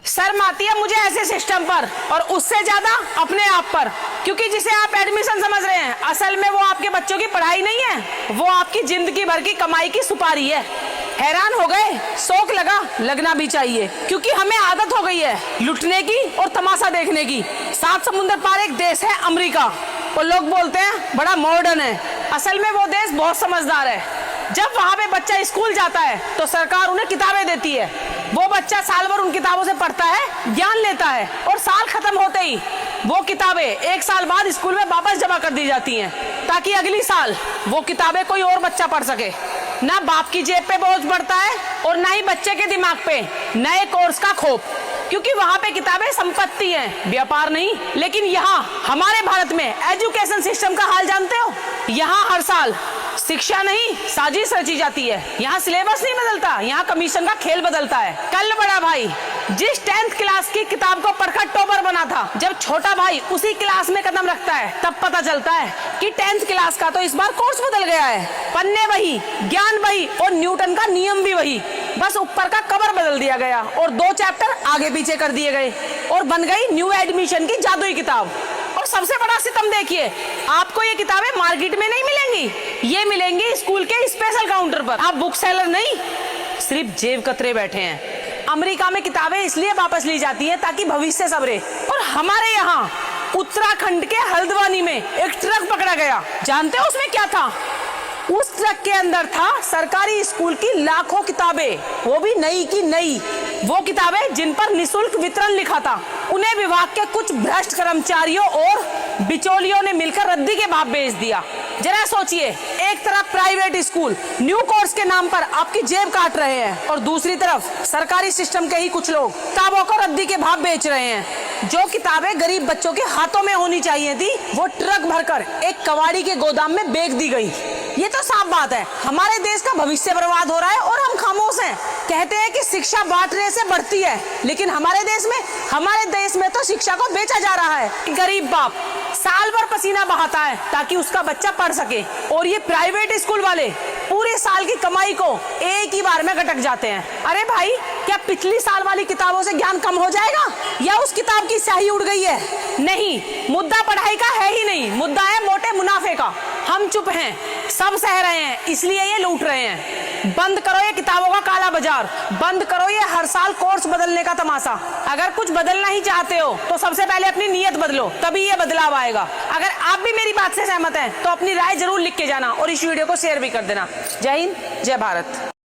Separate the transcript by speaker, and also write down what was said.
Speaker 1: शर्म आती है मुझे ऐसे सिस्टम पर, और उससे ज्यादा अपने आप पर, क्योंकि जिसे आप एडमिशन समझ रहे हैं असल में वो आपके बच्चों की पढ़ाई नहीं है, वो आपकी जिंदगी भर की कमाई की सुपारी है। हैरान हो गए? शौक लगा, लगना भी चाहिए, क्योंकि हमें आदत हो गई है लुटने की और तमाशा देखने की। 7 समुंदर पार एक देश है अमेरिका, और लोग बोलते हैं बड़ा मॉडर्न है, असल में वो देश बहुत समझदार है। जब वहाँ पे बच्चा स्कूल जाता है तो सरकार उन्हें किताबें देती है, वो बच्चा साल भर उन किताबों से पढ़ता है, ज्ञान लेता है, और साल खत्म होते ही वो किताबें 1 साल बाद स्कूल में वापस जमा कर दी जाती हैं, ताकि अगली साल वो किताबें कोई और बच्चा पढ़ सके। ना बाप की जेब पे बोझ पड़ता है और ना ही बच्चे के दिमाग पे नए कोर्स का खौफ, क्योंकि वहाँ पे किताबें संपत्ति हैं, व्यापार नहीं। लेकिन यहाँ हमारे भारत में एजुकेशन सिस्टम का हाल जानते हो? यहाँ हर साल शिक्षा नहीं साजिश रची जाती है। यहाँ सिलेबस नहीं बदलता, यहाँ कमीशन का खेल बदलता है। कल बड़ा भाई जिस 10th क्लास की किताब को पढ़कर टॉपर बना था, जब छोटा भाई उसी क्लास में कदम रखता है तब पता चलता है कि 10th क्लास का तो इस बार कोर्स बदल गया है। पन्ने वही, ज्ञान वही, और न्यूटन का नियम भी वही, बस ऊपर का कवर बदल दिया गया और 2 चैप्टर आगे पीछे कर दिए गए, और बन गई न्यू एडमिशन की जादुई किताब। और सबसे बड़ा सितम देखिए, आपको ये किताबें मार्केट में नहीं मिलेंगी, ये मिलेंगी स्कूल के स्पेशल काउंटर पर। आप बुक सेलर नहीं, सिर्फ जेब कतरे बैठे हैं। अमेरिका में किताबें इसलिए वापस ली जाती हैं ताकि भविष्य संवरे, और हमारे यहाँ उत्तराखंड के हल्द्वानी में एक ट्रक पकड़ा गया। जानते हो उसमें क्या था? उस ट्रक के अंदर था सरकारी स्कूल की लाखों किताबें, वो भी नई की नई। वो किताबें जिन पर निःशुल्क वितरण लिखा था, उन्हें विभाग के कुछ भ्रष्ट कर्मचारियों और बिचौलियों ने मिलकर रद्दी के भाव बेच दिया। जरा सोचिए, एक तरफ प्राइवेट स्कूल न्यू कोर्स के नाम पर आपकी जेब काट रहे हैं, और दूसरी तरफ सरकारी सिस्टम के ही कुछ लोग किताबों को रद्दी के भाव बेच रहे हैं। जो किताबें गरीब बच्चों के हाथों में होनी चाहिए थी, वो ट्रक भरकर एक कबाड़ी के गोदाम में बेच दी गई। ये तो साफ बात है, हमारे देश का भविष्य बर्बाद हो रहा है और हम खामोश हैं। कहते हैं कि शिक्षा बांटने से बढ़ती है, लेकिन हमारे देश में तो शिक्षा को बेचा जा रहा है। गरीब बाप साल भर पसीना बहाता है ताकि उसका बच्चा पढ़ सके, और ये प्राइवेट स्कूल वाले पूरे साल की कमाई को एक ही बार में गटक जाते हैं। अरे भाई, क्या पिछली साल वाली किताबों से ज्ञान कम हो जाएगा, या उस किताब की स्याही उड़ गई है? नहीं, मुद्दा पढ़ाई का है ही नहीं, मुद्दा है मोटे मुनाफे का। हम चुप हैं, सब सह रहे हैं, इसलिए ये लूट रहे हैं। बंद करो ये किताबों का काला बाजार, बंद करो ये हर साल कोर्स बदलने का तमाशा। अगर कुछ बदलना ही चाहते हो तो सबसे पहले अपनी नीयत बदलो, तभी ये बदलाव आएगा। अगर आप भी मेरी बात से सहमत हैं तो अपनी राय जरूर लिख के जाना, और इस वीडियो को शेयर भी कर देना। जय हिंद, जय भारत।